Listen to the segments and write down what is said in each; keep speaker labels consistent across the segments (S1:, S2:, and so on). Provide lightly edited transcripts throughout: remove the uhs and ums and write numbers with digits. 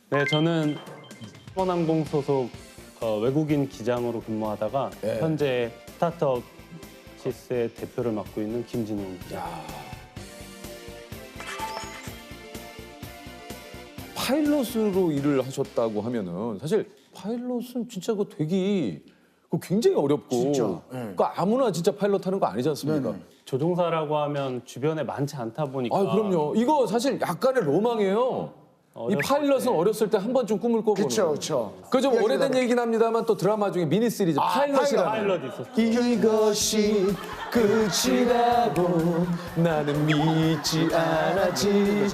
S1: 네, 저는 수원항공 소속 외국인 기장으로 근무하다가
S2: 네.
S1: 현재 스타트업 시스의 대표를 맡고 있는 김진웅입니다.
S2: 파일럿으로 일을 하셨다고 하면은 사실 파일럿은 진짜 그거 되게 굉장히 어렵고
S3: 진짜,
S2: 그러니까 아무나 진짜 파일럿 하는 거 아니지 않습니까?
S3: 네네.
S1: 조종사라고 하면 주변에 많지 않다 보니까
S2: 아 그럼요. 이거 사실 약간의 로망이에요. 이
S1: 어렸을
S2: 파일럿은
S1: 때.
S2: 어렸을 때 한 번쯤 꿈을 꿔보는.
S3: 그렇죠, 그렇죠.
S2: 그 좀 오래된 얘기긴 합니다만 또 드라마 중에 미니 시리즈 파일럿이라는.
S1: 파일럿 있었어요.
S2: 이것이 끝이라고 나는 믿지 않았지.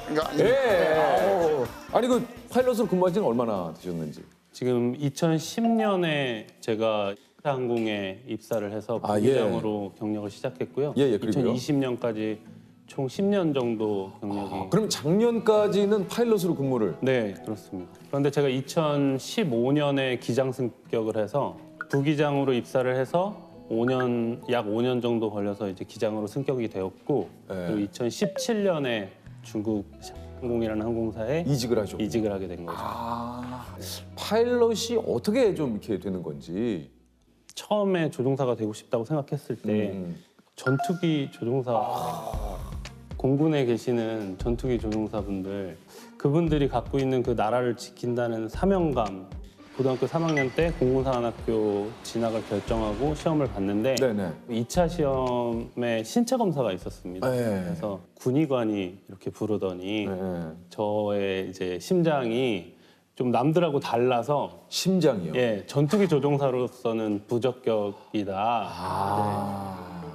S3: 그러니까
S2: 예. 아니 그 파일럿으로 근무한 지는 얼마나 되셨는지.
S1: 지금 2010년에 제가 항공에 입사를 해서
S2: 아, 예.
S1: 부기장으로 경력을 시작했고요.
S2: 예, 그리고요?
S1: 2020년까지 총 10년 정도 경력이.
S2: 그럼 작년까지는 파일럿으로 근무를.
S1: 네, 그렇습니다. 그런데 제가 2015년에 기장 승격을 해서 부기장으로 입사를 해서 약 5년 정도 걸려서 이제 기장으로 승격이 되었고,
S2: 네.
S1: 그리고 2017년에 중국 항공이라는 항공사에
S2: 이직을 하죠.
S1: 이직을 하게 된 거죠.
S2: 파일럿이 어떻게 좀 이렇게 되는 건지.
S1: 처음에 조종사가 되고 싶다고 생각했을 때 전투기 조종사, 공군에 계시는 전투기 조종사분들, 그분들이 갖고 있는 그 나라를 지킨다는 사명감, 고등학교 3학년 때 공군사관학교 진학을 결정하고 시험을 봤는데
S2: 네네.
S1: 2차 시험에 신체 검사가 있었습니다.
S2: 네.
S1: 그래서 군의관이 이렇게 부르더니
S2: 네.
S1: 저의 이제 심장이 좀 남들하고 달라서
S2: 심장이요.
S1: 예, 전투기 조종사로서는 부적격이다.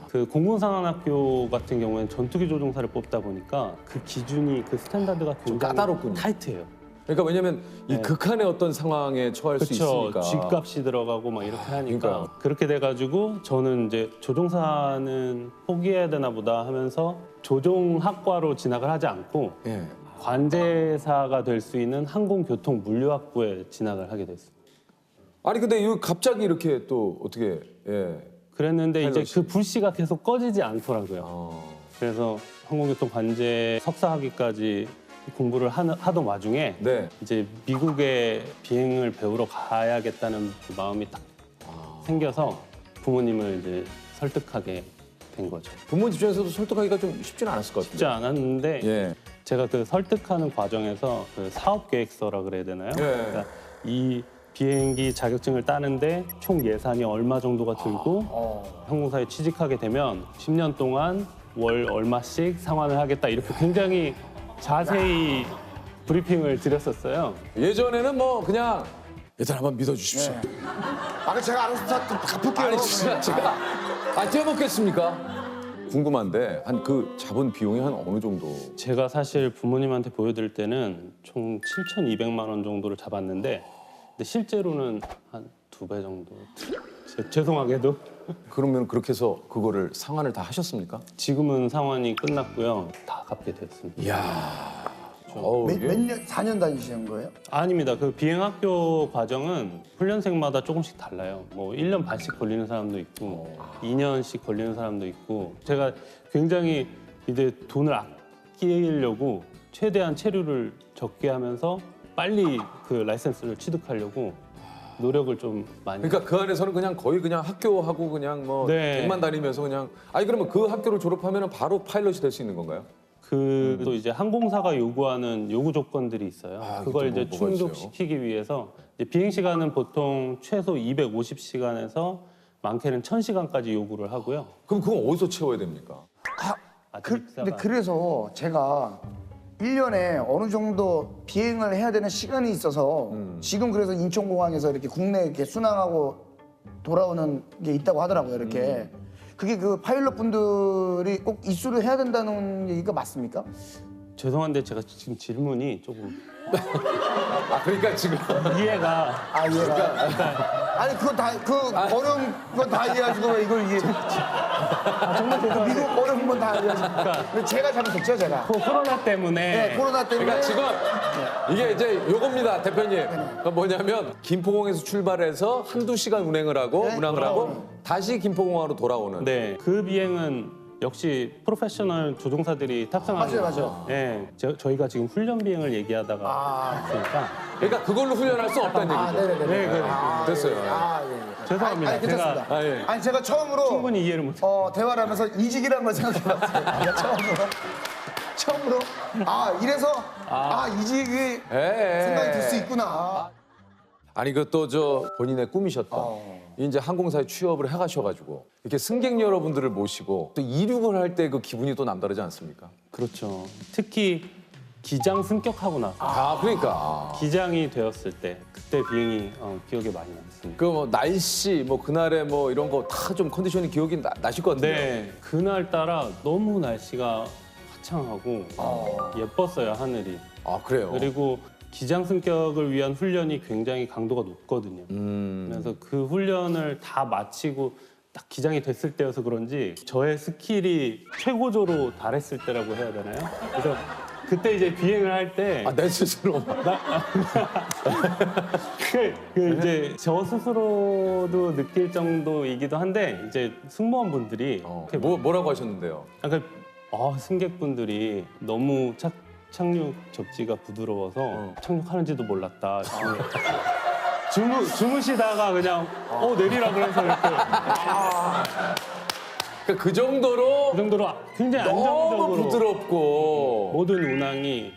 S1: 그 공군상학교 같은 경우에는 전투기 조종사를 뽑다 보니까 그 기준이, 그 스탠다드가 굉장히
S2: 까다롭군요.
S1: 타이트해요.
S2: 그러니까 왜냐면 이
S1: 네.
S2: 극한의 어떤 상황에 처할 수
S1: 그렇죠.
S2: 있으니까.
S1: 쥐값이 들어가고 막 이렇게 하니까
S2: 그러니까요.
S1: 그렇게 돼가지고 저는 이제 조종사는 포기해야 되나 보다 하면서 조종학과로 진학을 하지 않고
S2: 예.
S1: 관제사가 될 수 있는 항공교통물류학부에 진학을 하게 됐습니다.
S2: 아니 근데 이거 갑자기 이렇게 또 어떻게 예.
S1: 그랬는데 이제
S2: 파일럿이.
S1: 그 불씨가 계속 꺼지지 않더라고요.
S2: 어.
S1: 그래서 항공교통 관제 석사학위까지 공부를 하던 와중에
S2: 네.
S1: 이제 미국에 비행을 배우러 가야겠다는 그 마음이 딱 생겨서 부모님을 이제 설득하게 된 거죠.
S2: 부모 입장에서도 설득하기가 좀 쉽지는 않았을 것
S1: 쉽지
S2: 같아요.
S1: 않았는데
S2: 예.
S1: 제가 그 설득하는 과정에서 그 사업 계획서라 그래야 되나요? 그러니까 이 비행기 자격증을 따는데 총 예산이 얼마 정도가 들고 항공사에 취직하게 되면 10년 동안 월 얼마씩 상환을 하겠다, 이렇게 굉장히 자세히 브리핑을 드렸었어요.
S2: 예전에는 뭐 그냥 일단 한번 믿어주십시오.
S3: 아까 제가 알아서 다 갚을게요.
S2: 아니 진짜 제가 뛰어먹겠습니까? 궁금한데 한 그 잡은 비용이 한 어느 정도?
S1: 제가 사실 부모님한테 보여드릴 때는 총 7,200만 원 정도를 잡았는데 근데 실제로는 한 2배 정도. 죄송하게도
S2: 그러면 그렇게 해서 그거를 상환을 다 하셨습니까?
S1: 지금은 상환이 끝났고요. 다 갚게 됐습니다.
S2: 이야. 어우,
S3: 몇
S2: 이게
S3: 년, 4년 다니시는 거예요?
S1: 아닙니다. 그 비행학교 과정은 훈련생마다 조금씩 달라요. 뭐 1년 반씩 걸리는 사람도 있고 2년씩 걸리는 사람도 있고, 제가 굉장히 이제 돈을 아끼려고 최대한 체류를 적게 하면서 빨리 그 라이센스를 취득하려고 노력을 좀 많이.
S2: 그러니까 그 안에서는 그냥 거의 그냥 학교하고 그냥 뭐
S1: 네.
S2: 객만 다니면서 그냥 아니 그러면 그 학교를 졸업하면 바로 파일럿이 될 수 있는 건가요?
S1: 그 또 이제 항공사가 요구하는 요구 조건들이 있어요.
S2: 아,
S1: 그걸
S2: 그게
S1: 이제
S2: 또 뭐가 있어요?
S1: 충족시키기 위해서 이제 비행 시간은 보통 최소 250시간에서 많게는 1000시간까지 요구를 하고요.
S2: 그럼 그건 어디서 채워야 됩니까?
S1: 아직
S3: 근데
S1: 입사가
S3: 그래서 제가 1년에 어느 정도 비행을 해야 되는 시간이 있어서 지금 그래서 인천공항에서 이렇게 국내 이렇게 순항하고 돌아오는 게 있다고 하더라고요. 이렇게. 그게 그 파일럿 분들이 꼭 이수를 해야 된다는 얘기가 맞습니까?
S1: 죄송한데 제가 지금 질문이 조금
S2: 아 그러니까 지금
S1: 이해가
S3: 아, 이해가. 아니, 그거 다, 그 어려운 건 다 이해하시고 왜 이걸 이해. 정말 미국 어려운 건 다 이해하시고. 제가 잘못했죠, 제가.
S1: 코로나 때문에
S3: 네, 코로나 때문에.
S2: 그러니까 지금 이게 이제 요겁니다 대표님. 그러니까 뭐냐면 김포공항에서 출발해서 한두 시간 운행을 하고
S3: 네,
S2: 운항을 하고 다시 김포공항으로 돌아오는.
S1: 네, 그 비행은 역시 프로페셔널 조종사들이 탑승하는
S3: 맞아요,
S1: 거죠. 예, 저희가 지금 훈련 비행을 얘기하다가 있으니까
S2: 그러니까 그걸로 훈련할 수 없다는 얘기죠.
S3: 네네네.
S1: 네, 그
S2: 됐어요.
S3: 예.
S1: 죄송합니다.
S3: 아니, 괜찮습니다.
S2: 제가- 예.
S3: 아니 제가 처음으로
S1: 충분히 이해를 못.
S3: 대화를 하면서 이직이라는 걸 생각해봤어요. 제가 처음으로 이래서 이직이 생각이 들 수 있구나.
S2: 아니 그 또 저 본인의 꿈이셨던 이제 항공사에 취업을 해가셔가지고 이렇게 승객 여러분들을 모시고 또 이륙을 할 때 그 기분이 또 남다르지 않습니까?
S1: 그렇죠. 특히 기장 승격하고 나서
S2: 그러니까
S1: 기장이 되었을 때 그때 비행이 기억에 많이 남습니다.
S2: 그 뭐 날씨 뭐 그날의 뭐 이런 거 다 좀 컨디션이 기억이 나실 것 같은데요.
S1: 네, 그날 따라 너무 날씨가 화창하고 예뻤어요 하늘이.
S2: 그래요.
S1: 그리고 기장 승격을 위한 훈련이 굉장히 강도가 높거든요. 그래서 그 훈련을 다 마치고 딱 기장이 됐을 때여서 그런지 저의 스킬이 최고조로 달했을 때라고 해야 되나요? 그래서 그때 이제 비행을 할 때
S2: 내 스스로
S1: 이제 저 스스로도 느낄 정도이기도 한데 이제 승무원분들이
S2: 뭐라고 하셨는데요?
S1: 약간 승객분들이 너무 착륙 접지가 부드러워서 착륙하는지도 몰랐다. 주무시다가 그냥 내리라 그래서 이렇게
S2: 그러니까 그 정도로
S1: 그 정도로 굉장히
S2: 너무
S1: 안정적으로
S2: 부드럽고
S1: 모든 운항이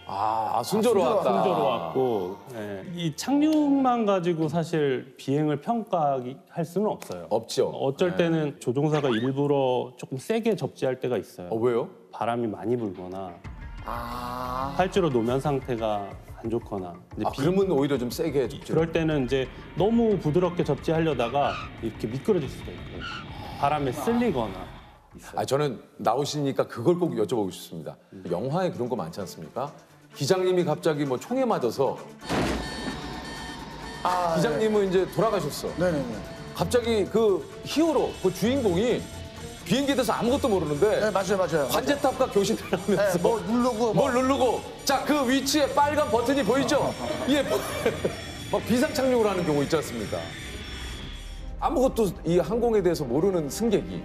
S2: 순조로웠다.
S1: 순조로웠고 이 착륙만 가지고 사실 비행을 평가할 수는 없어요.
S2: 없죠.
S1: 어쩔 때는 조종사가 일부러 조금 세게 접지할 때가 있어요.
S2: 왜요?
S1: 바람이 많이 불거나 활주로 노면 상태가 안 좋거나 근데
S2: 그러면 오히려 좀 세게 해줬죠.
S1: 그럴 때는 이제 너무 부드럽게 접지하려다가 이렇게 미끄러질 수가 있고요. 바람에 쓸리거나
S2: 저는 나오시니까 그걸 꼭 여쭤보고 싶습니다. 영화에 그런 거 많지 않습니까? 기장님이 갑자기 뭐 총에 맞아서 기장님은 이제 돌아가셨어.
S3: 네네네.
S2: 갑자기 그 히어로, 그 주인공이 비행기에 대해서 아무것도 모르는데
S3: 네, 맞아요.
S2: 관제탑과 교신을 하면서
S3: 뭐 누르고
S2: 뭘 누르고 자, 그 위치에 빨간 버튼이 보이죠? 예, 막 비상 착륙을 하는 경우 있지 않습니까? 아무것도 이 항공에 대해서 모르는 승객이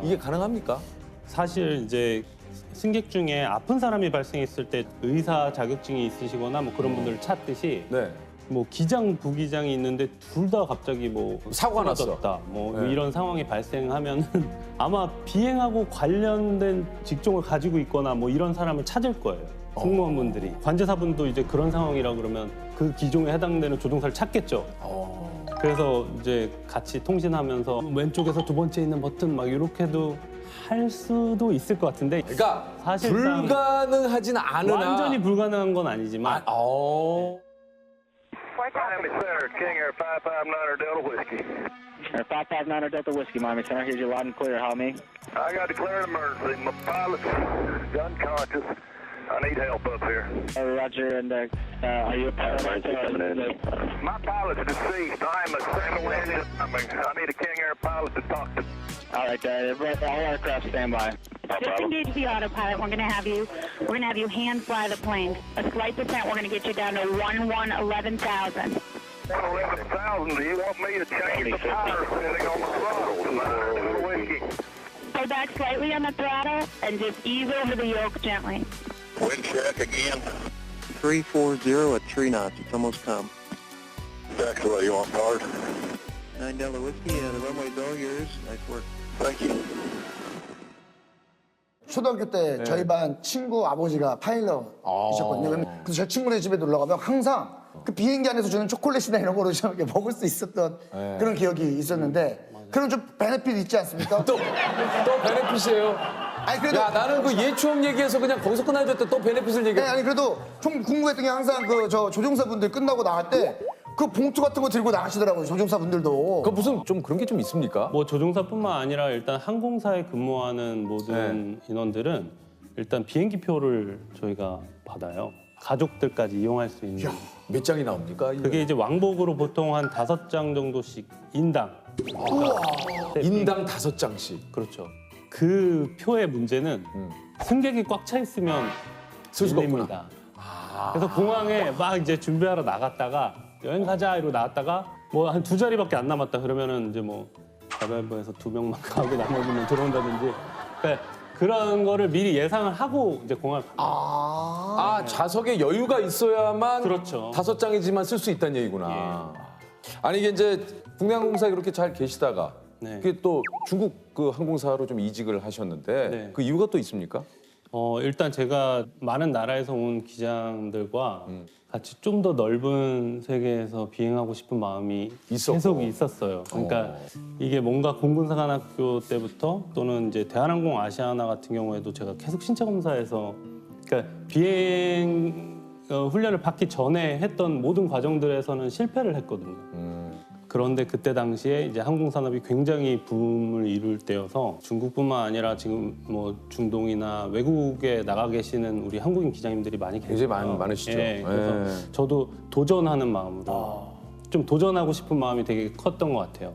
S2: 이게 가능합니까?
S1: 사실 이제 승객 중에 아픈 사람이 발생했을 때 의사 자격증이 있으시거나 뭐 그런 분들을 찾듯이
S2: 네.
S1: 뭐 기장 부기장이 있는데 둘 다 갑자기 뭐
S2: 사고가 났어.
S1: 쓰러졌다 뭐
S2: 네.
S1: 이런 상황이 발생하면은 아마 비행하고 관련된 직종을 가지고 있거나 뭐 이런 사람을 찾을 거예요. 승무원분들이 관제사분도 이제 그런 상황이라 그러면 그 기종에 해당되는 조종사를 찾겠죠. 그래서 이제 같이 통신하면서 왼쪽에서 두 번째 있는 버튼 막 이렇게도 할 수도 있을 것 같은데
S2: 그러니까
S1: 사실상
S2: 불가능하진 않으나
S1: 완전히 불가능한 건 아니지만
S4: Miami Center, King Air 559er Delta Whiskey.
S5: Air 559er Delta Whiskey, Miami Center. Here's your loud and clear. How me?
S4: I got declared emergency. My pilot's unconscious. I need help up here.
S5: Roger, and are you a pilot?
S4: My pilot's deceased. I am a single engine. I need a King Air pilot to talk to.
S5: All right, all aircraft stand by.
S6: Disengage the autopilot. We're going to have you hand fly the plane. A slight descent. We're going to get you down to 11,000.
S4: 11,000. Do you want me to change the power setting on the throttle tonight? Delta Whiskey.
S6: Pull back slightly on the throttle and just ease over the yoke gently.
S4: Wind check again.
S7: 340 at 3 knots. It's almost come.
S4: That's the way you want powered.
S7: 9 Delta Whiskey, the runway's all yours. Nice work.
S4: Thank you.
S3: 초등학교 때 저희 반 친구 아버지가 파일럿이셨거든요. 그래서 저 친구네 집에 놀러 가면 항상 그 비행기 안에서 주는 초콜릿이나 이런 거로 좀 이렇게 먹을 수 있었던 그런 기억이 있었는데 그런 좀 베네핏 있지 않습니까?
S2: 또 베네핏이에요.
S3: 아니 그래도
S2: 야, 나는 그 예추억 얘기해서 그냥 거기서 끝나줬대. 또 베네핏을 얘기해.
S3: 네, 아니 그래도 좀 궁금했던 게 항상 그 저 조종사분들 끝나고 나갈 때 그 봉투 같은 거 들고 나가시더라고요. 조종사분들도.
S2: 그 무슨 좀 그런 게 좀 있습니까?
S1: 뭐 조종사뿐만 아니라 일단 항공사에 근무하는 모든 인원들은 일단 비행기표를 저희가 받아요. 가족들까지 이용할 수 있는.
S2: 몇 장이 나옵니까?
S1: 그게 이제 왕복으로 보통 한 5장 정도씩 인당.
S2: 인당 5장씩.
S1: 그렇죠. 그 표의 문제는 승객이 꽉 차 있으면
S2: 쓸 수가
S1: 밀립니다. 그래서 공항에 막 이제 준비하러 나갔다가 여행 가자 이러고 나왔다가 뭐 한 2자리밖에 안 남았다 그러면은 이제 뭐 가위바위보에서 2명만 가고 나머지는 들어온다든지 그러니까 그런 거를 미리 예상을 하고 이제 공항을
S2: 아, 좌석에 여유가 있어야만
S1: 그렇죠.
S2: 5장이지만 쓸 수 있다는 얘기구나. 아니 이게 이제 국내 항공사에 그렇게 잘 계시다가
S1: 네.
S2: 그게 또 중국 그 항공사로 좀 이직을 하셨는데
S1: 네.
S2: 그 이유가 또 있습니까?
S1: 일단 제가 많은 나라에서 온 기장들과 같이 좀 더 넓은 세계에서 비행하고 싶은 마음이
S2: 있었고.
S1: 계속 있었어요. 그러니까 이게 뭔가 공군사관학교 때부터 또는 이제 대한항공 아시아나 같은 경우에도 제가 계속 신체 검사에서 그러니까 비행 훈련을 받기 전에 했던 모든 과정들에서는 실패를 했거든요. 그런데 그때 당시에 이제 항공산업이 굉장히 붐을 이룰 때여서 중국뿐만 아니라 지금 뭐 중동이나 외국에 나가 계시는 우리 한국인 기장님들이 많이 계세요.
S2: 굉장히 많으시죠.
S1: 예, 그래서
S2: 예.
S1: 저도 도전하는 마음으로 좀 도전하고 싶은 마음이 되게 컸던 것 같아요.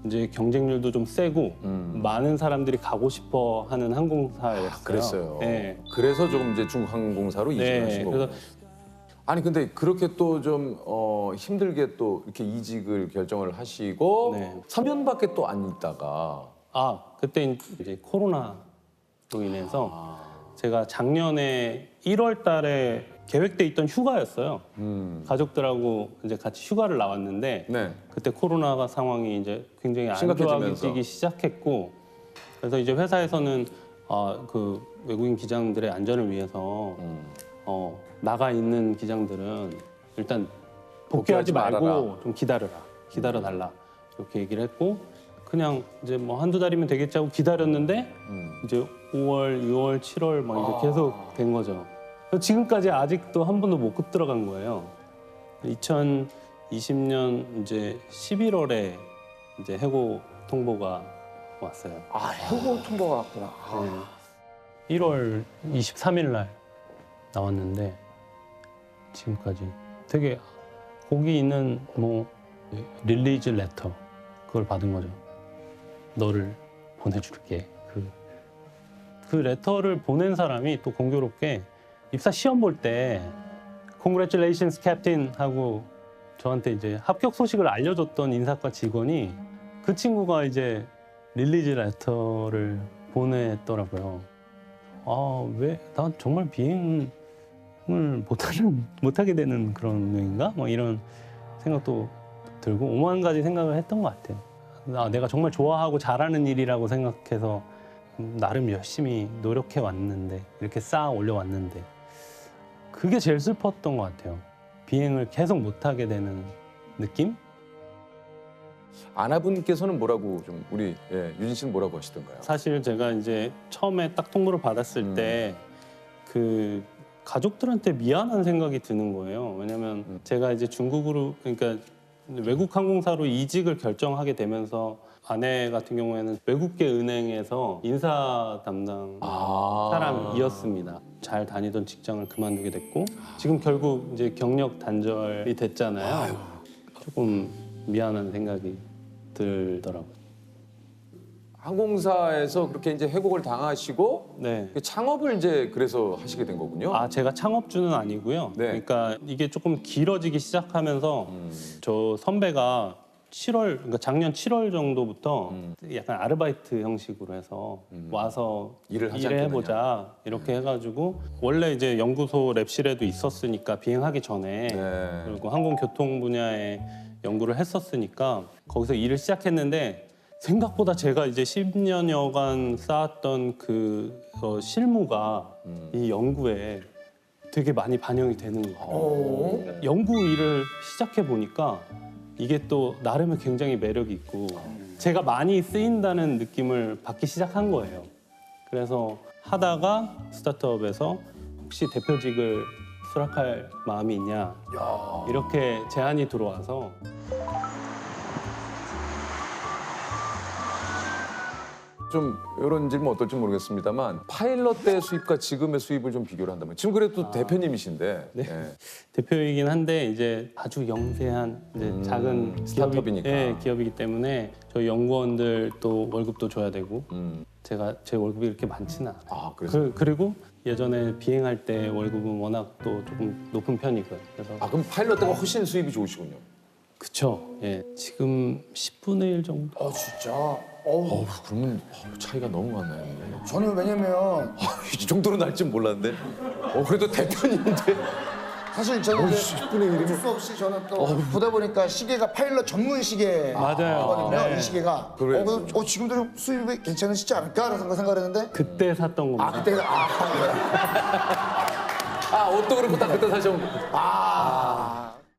S1: 이제 경쟁률도 좀 세고 많은 사람들이 가고 싶어 하는 항공사였어요.
S2: 그랬어요.
S1: 예.
S2: 그래서 조금 이제 중국 항공사로 이직을
S1: 네,
S2: 하신 거고.
S1: 그래서
S2: 아니 근데 그렇게 또 좀 힘들게 또 이렇게 이직을 결정을 하시고
S1: 네.
S2: 3년밖에 또 안 있다가
S1: 그때 이제 코로나로 인해서 제가 작년에 1월 달에 계획돼 있던 휴가였어요. 가족들하고 이제 같이 휴가를 나왔는데
S2: 네.
S1: 그때 코로나가 상황이 이제 굉장히 안
S2: 심각해지면서.
S1: 좋아지기 시작했고 그래서 이제 회사에서는 그 외국인 기장들의 안전을 위해서 나가 있는 기장들은 일단 복귀하지
S2: 복귀하지
S1: 말고
S2: 말아라.
S1: 좀 기다려 달라 이렇게 얘기를 했고 그냥 이제 뭐 한두 달이면 되겠지 하고 기다렸는데 이제 5월, 6월, 7월 막 이제 계속 된 거죠. 그래서 지금까지 아직도 한 번도 못 들어간 거예요. 2020년 이제 11월에 이제 해고 통보가 왔어요.
S3: 해고 통보가 왔구나.
S1: 1월 23일 날 나왔는데 지금까지 되게 거기 있는 뭐 릴리즈 레터 그걸 받은 거죠. 너를 보내줄게. 그 레터를 보낸 사람이 또 공교롭게 입사 시험 볼 때 Congratulations, Captain 하고 저한테 이제 합격 소식을 알려줬던 인사과 직원이 그 친구가 이제 릴리즈 레터를 보냈더라고요. 왜? 난 정말 비행을 못하게 되는 그런 뇌인가? 뭐 이런 생각도 들고 오만 가지 생각을 했던 것 같아요. 내가 정말 좋아하고 잘하는 일이라고 생각해서 나름 열심히 노력해 왔는데 이렇게 쌓아 올려 왔는데 그게 제일 슬펐던 것 같아요. 비행을 계속 못하게 되는 느낌?
S2: 아나분께서는 뭐라고 좀 우리 유진 씨는 뭐라고 하시던가요?
S1: 사실 제가 이제 처음에 딱 통보를 받았을 때 그 가족들한테 미안한 생각이 드는 거예요. 왜냐면 제가 이제 중국으로 그러니까 외국 항공사로 이직을 결정하게 되면서 아내 같은 경우에는 외국계 은행에서 인사 담당 사람이었습니다. 잘 다니던 직장을 그만두게 됐고 지금 결국 이제 경력 단절이 됐잖아요. 조금 미안한 생각이 들더라고요.
S2: 항공사에서 그렇게 이제 해고를 당하시고
S1: 네.
S2: 창업을 이제 그래서 하시게 된 거군요.
S1: 제가 창업주는 아니고요.
S2: 네.
S1: 그러니까 이게 조금 길어지기 시작하면서 저 선배가 그러니까 작년 7월 정도부터 약간 아르바이트 형식으로 해서 와서
S2: 일을 하지
S1: 해보자 이렇게 해가지고 원래 이제 연구소 랩실에도 있었으니까 비행하기 전에
S2: 네.
S1: 그리고 항공교통 분야에 연구를 했었으니까 거기서 일을 시작했는데 생각보다 제가 이제 10년여간 쌓았던 그 실무가 이 연구에 되게 많이 반영이 되는 거예요. 연구 일을 시작해 보니까 이게 또 나름의 굉장히 매력이 있고 제가 많이 쓰인다는 느낌을 받기 시작한 거예요. 그래서 하다가 스타트업에서 혹시 대표직을 수락할 마음이 있냐 이렇게 제안이 들어와서
S2: 좀 이런 질문 어떨지 모르겠습니다만 파일럿 때 수입과 지금의 수입을 좀 비교를 한다면 지금 그래도 대표님이신데
S1: 네. 대표이긴 한데 이제 아주 영세한 이제 작은
S2: 스타트업이니까.
S1: 기업이기 때문에 저희 연구원들 또 월급도 줘야 되고 제 월급이 그렇게 많지는 않아요.
S2: 그래서
S1: 그리고 예전에 비행할 때 월급은 워낙 또 조금 높은 편이고요. 그래서
S2: 그럼 파일럿 때가 훨씬 수입이 좋으시군요.
S1: 그쵸. 예, 지금 10분의 1 정도.
S3: 진짜.
S2: 그러면 차이가 너무 많아요.
S3: 저는 왜냐면
S2: 이 정도로 날 줄 몰랐는데. 그래도 대표님인데.
S3: 사실 저는 이제
S2: 10분의 1이면.
S3: 어쩔 수 없이 저는 또 보다 보니까 시계가 파일럿 전문 시계거든요.
S1: 맞아요.
S3: 이 시계가.
S2: 그래.
S3: 지금도 좀 수입이 괜찮으시지 않을까라는 생각을 했는데
S1: 그때 샀던 겁니다.
S3: 그때
S2: 옷도 그렇고 딱 그때 사셔.